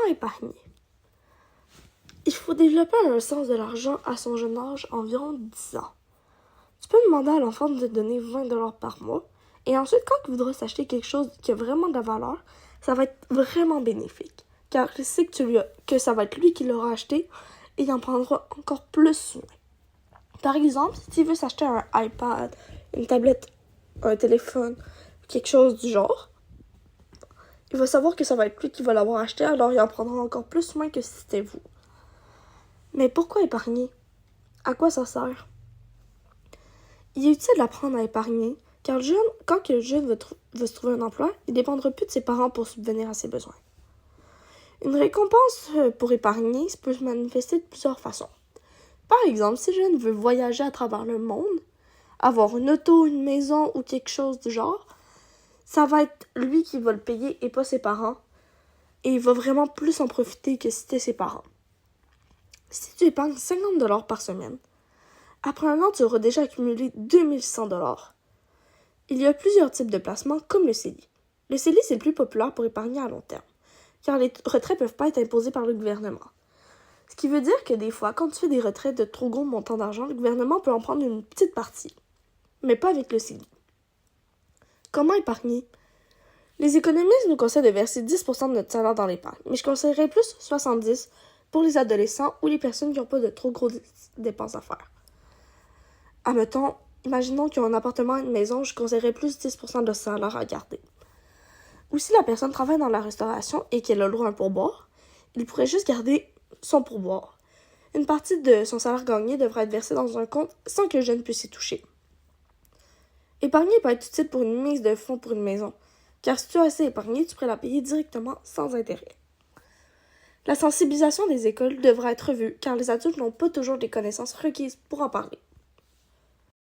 Comment épargner? Il faut développer un sens de l'argent à son jeune âge, environ 10 ans. Tu peux demander à l'enfant de te donner 20$ par mois, et ensuite, quand il voudra s'acheter quelque chose qui a vraiment de la valeur, ça va être vraiment bénéfique, car il sait que ça va être lui qui l'aura acheté, et il en prendra encore plus soin. Par exemple, si tu veux s'acheter un iPad, une tablette, un téléphone, quelque chose du genre, il va savoir que ça va être lui qui va l'avoir acheté, alors il en prendra encore plus soin que si c'était vous. Mais pourquoi épargner? À quoi ça sert? Il est utile d'apprendre à épargner, car quand le jeune veut se trouver un emploi, il ne dépendra plus de ses parents pour subvenir à ses besoins. Une récompense pour épargner peut se manifester de plusieurs façons. Par exemple, si le jeune veut voyager à travers le monde, avoir une auto, une maison ou quelque chose du genre, ça va être lui qui va le payer et pas ses parents, et il va vraiment plus en profiter que si c'était ses parents. Si tu épargnes 50$ par semaine, après un an, tu auras déjà accumulé 2100$. Il y a plusieurs types de placements, comme le CELI. Le CELI, c'est le plus populaire pour épargner à long terme, car les retraits ne peuvent pas être imposés par le gouvernement. Ce qui veut dire que des fois, quand tu fais des retraits de trop gros montants d'argent, le gouvernement peut en prendre une petite partie, mais pas avec le CELI. Comment épargner? Les économistes nous conseillent de verser 10% de notre salaire dans l'épargne, mais je conseillerais plus 70% pour les adolescents ou les personnes qui n'ont pas de trop grosses dépenses à faire. Imaginons qu'ils ont un appartement et une maison, je conseillerais plus 10% de salaire à garder. Ou si la personne travaille dans la restauration et qu'elle a le droit à un pourboire, il pourrait juste garder son pourboire. Une partie de son salaire gagné devrait être versée dans un compte sans que le jeune puisse y toucher. Épargner peut être utile pour une mise de fonds pour une maison, car si tu as assez épargné, tu pourrais la payer directement sans intérêt. La sensibilisation des écoles devra être revue, car les adultes n'ont pas toujours les connaissances requises pour en parler.